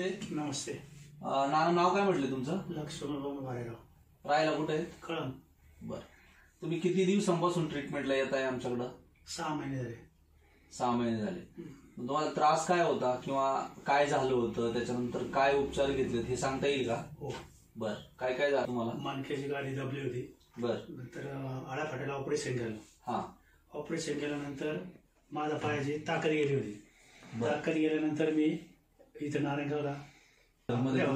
नमस्ते. नमस्ते. नाव काय म्हटले तुमचं? लक्ष्मण भारेराव. राहायला कुठे आहे? कळम. बर. तुम्ही किती दिवसांपासून ट्रीटमेंटला येत आहे आमच्याकडं? 6 महिने झाले. 6 महिने झाले. तुम्हाला त्रास काय होता किंवा काय झालं होतं, त्याच्यानंतर काय उपचार घेतलेत हे सांगता येईल का? हो. बर. काय काय झालं तुम्हाला? मानक्याची गाडी दबली होती. बर. नंतर आडाफाट्याला ऑपरेशन केलं. हा. ऑपरेशन केल्यानंतर माझ्या पायाची ताकद गेली होती. ताकद गेल्यानंतर मी इथं नारायणगावला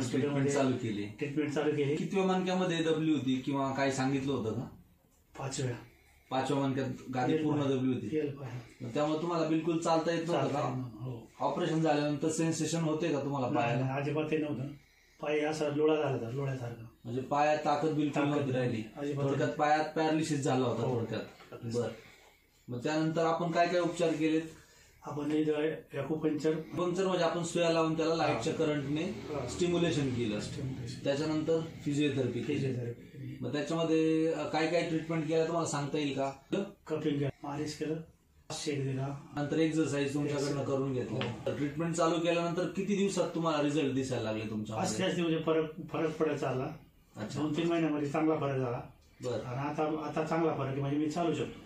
ट्रीटमेंट चालू केली. किती मणक्यामध्ये दबली होती किंवा काय सांगितलं होतं का? 5 वेळा. 5व्या मणक्यात गादी पूर्ण दबली होती. त्यामुळे तुम्हाला बिलकुल चालता येत नव्हतं का? ऑपरेशन झाल्यानंतर सेन्सेशन होते का तुम्हाला पायाला? अजिबात नव्हतं. पाय असा लोळा झाला होता, लोळ्यासारखा. म्हणजे पायात ताकद बिलकुल नव्हती राहिली. थोडक्यात पायात पॅरालिसिस झाला होता थोडक्यात. बर. मग त्यानंतर आपण काय काय उपचार केलेत? आपण ॲक्युपंक्चर म्हणजे आपण सुया लावून त्याला लाईटच्या करंटने स्टिम्युलेशन केलं. त्याच्यानंतर फिजिओथेरपी. मग त्याच्यामध्ये काय काय ट्रीटमेंट केलं तुम्हाला सांगता येईल का? कपिंग मालिश केलं, शेक दिला, नंतर एक्सरसाइज तुमच्याकडनं करून घेतलं. ट्रीटमेंट चालू केल्यानंतर किती दिवसात तुम्हाला रिझल्ट दिसायला लागले तुमच्या? असल्याच म्हणजे फरक पडत चालला. 2-3 महिन्यामध्ये चांगला फरक झाला. बरं. आणि आता चांगला फरक आहे, म्हणजे मी चालू शकतो.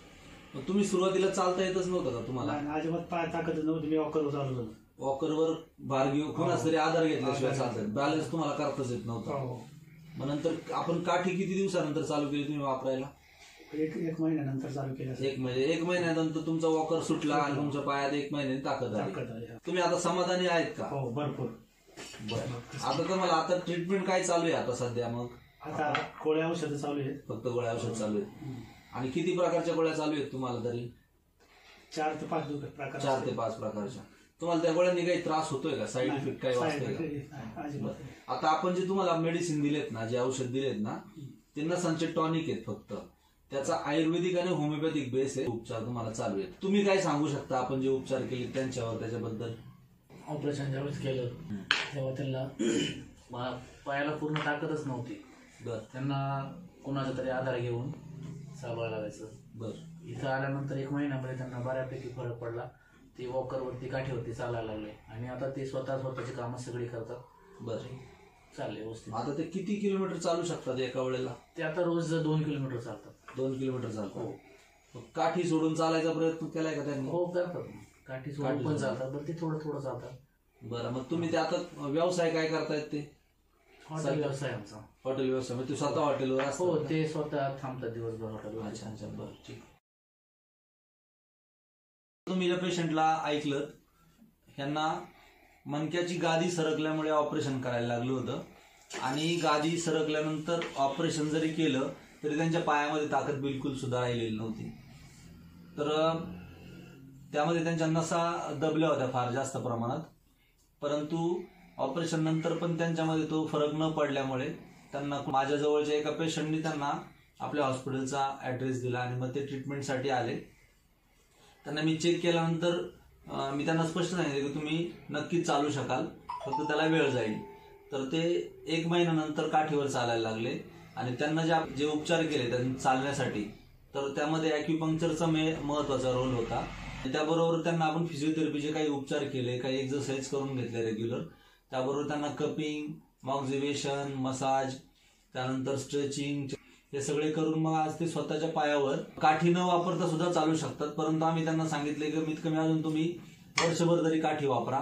मग तुम्ही सुरुवातीला चालता येतच नव्हतं का तुम्हाला? अजिबात पाय ताकद नव्हती. मी वॉकरवर चालू होतो. वॉकरवर भार घेऊन कोणाच तरी आधार घेतल्याशिवाय चालतात. बॅलन्स तुम्हाला करताच येत नव्हता. मग नंतर आपण काठी किती दिवसानंतर चालू केली तुम्ही वापरायला? एक महिन्यानंतर चालू केलं. एक महिन्यानंतर तुमचा वॉकर सुटला आणि तुमच्या पायात 1 महिन्याने ताकद आली. तुम्ही आता समाधानी आहेत का? हो, भरपूर. बरं. आता तुम्हाला आता ट्रीटमेंट काय चालू आहे आता सध्या? मग आता गोळ्या औषधं चालू आहेत. फक्त गोळ्या औषध चालू आहेत. आणि किती प्रकारच्या गोळ्या चालू आहेत तुम्हाला तरी? 4 ते 5 प्रकार. 4 ते 5 प्रकारच्या. तुम्हाला त्या गोळ्यांनी काही त्रास होतोय का? साईड इफेक्ट काही वाटतोय का? आता आपण जे तुम्हाला मेडिसिन दिलेत ना, जे औषध दिलेत ना, ते नसांचे टॉनिक आहेत फक्त. त्याचा आयुर्वेदिक आणि होमिओपॅथिक बेस आहे. उपचार तुम्हाला चालू आहेत. तुम्ही काय सांगू शकता आपण जे उपचार केले त्यांच्यावर, त्याच्याबद्दल? ऑपरेशन ज्यावेळेस केलं तेव्हा त्यांना पायाला पूर्ण ताकदच नव्हती. बर. त्यांना कोणाचा तरी आधार घेऊन चालवायला लागायचं. बर. इथं आल्यानंतर 1 महिन्यामध्ये त्यांना बऱ्यापैकी फरक पडला. ते वॉकरवरती काठीवरती चालायला लागले आणि आता ते स्वतःची कामं सगळी करतात. बरं. चालले व्यवस्थित. आता ते किती किलोमीटर चालू शकतात एका वेळेला? ते आता रोज 2 किलोमीटर चालतात. 2 किलोमीटर चालतात. हो. काठी सोडून चालायचा प्रयत्न केलाय का त्यांनी? हो, करतात. काठी सोडून पण चालतात, पण ते थोडं चालतात. बरं. मग तुम्ही ते आता व्यवसाय काय करतायत? ते हॉटेल व्यवसाय आमचा. हॉटेल व्यवसाय. म्हणजे स्वतः हॉटेलवर असतो? हो, ते स्वतः थांबतात दिवसभर हॉटेलवर. अच्छा. बरं, ठीक. तुम्ही या पेशंटला ऐकलं, ह्यांना मणक्याची गादी सरकल्यामुळे ऑपरेशन करायला लागलं होतं आणि गादी सरकल्यानंतर ऑपरेशन जरी केलं तरी त्यांच्या पायामध्ये ताकद बिलकुल सुद्धा राहिलेली नव्हती. तर त्यामध्ये त्यांच्या नसा दबल्या होत्या फार जास्त प्रमाणात. परंतु ऑपरेशन नंतर पण त्यांच्यामध्ये तो फरक न पडल्यामुळे त्यांना माझ्या जवळच्या एका पेशंटनी त्यांना आपल्या हॉस्पिटलचा ॲड्रेस दिला आणि मग ते ट्रीटमेंटसाठी आले. त्यांना मी चेक केल्यानंतर मी त्यांना स्पष्ट सांगितलं की तुम्ही नक्कीच चालू शकाल, फक्त त्याला वेळ जाईल. तर ते 1 महिन्यानंतर काठीवर चालायला लागले आणि त्यांना जे उपचार केले त्यांनी चालण्यासाठी, तर त्यामध्ये ॲक्युपंक्चरचा महत्त्वाचा रोल होता. त्याबरोबर त्यांना आपण फिजिओथेरपीचे काही उपचार केले, काही एक्सरसाइज करून घेतले रेग्युलर. त्याबरोबर त्यांना कपिंग, मॉक्झिवेशन, मसाज, त्यानंतर स्ट्रेचिंग हे सगळे करून मग आज ते स्वतःच्या पायावर काठी न वापरता सुद्धा चालू शकतात. परंतु आम्ही त्यांना सांगितले की कमीत कमी अजून तुम्ही वर्षभर तरी काठी वापरा,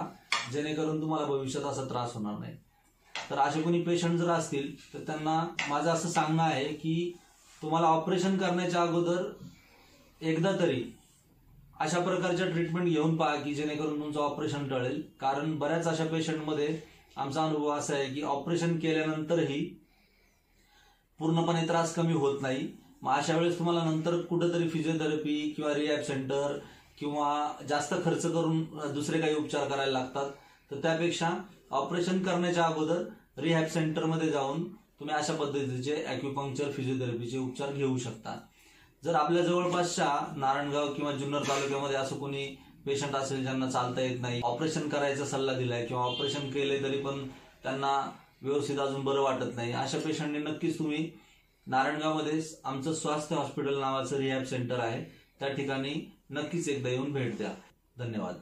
जेणेकरून तुम्हाला भविष्यात असा त्रास होणार नाही. तर असे कोणी पेशंट जर असतील तर त्यांना माझं असं सांगणं आहे की तुम्हाला ऑपरेशन करण्याच्या अगोदर एकदा तरी अशा प्रकारच्या ट्रीटमेंट घेऊन पहा की जेणेकरून तुमचं ऑपरेशन टळेल. कारण बऱ्याच अशा पेशंटमध्ये आमचा अनुभव असा आहे की ऑपरेशन केल्यानंतरही पूर्णपणे त्रास कमी होत नाही. मग अशा वेळेस तुम्हाला नंतर कुठेतरी फिजिओथेरपी किंवा रिहॅब सेंटर किंवा जास्त खर्च करून दुसरे काही उपचार करायला लागतात. तर त्यापेक्षा ऑपरेशन करण्याच्या अगोदर रिहॅब सेंटरमध्ये जाऊन तुम्ही अशा पद्धतीचे ॲक्युपंक्चर, फिजिओथेरपीचे उपचार घेऊ शकता. जर आपल्या जवळपासच्या नारायणगाव किंवा जुन्नर तालुक्यामध्ये असं कोणी पेशंट असेल ज्यांना चालता येत नाही, ऑपरेशन करायचा सल्ला दिलाय किंवा ऑपरेशन केले तरी पण त्यांना व्यवस्थित अजून बरं वाटत नाही, अशा पेशंटने नक्कीच तुम्ही नारायणगावमध्ये आमचं स्वास्थ्य हॉस्पिटल नावाचं रिहॅब सेंटर आहे, त्या ठिकाणी नक्कीच एकदा येऊन भेट द्या. धन्यवाद.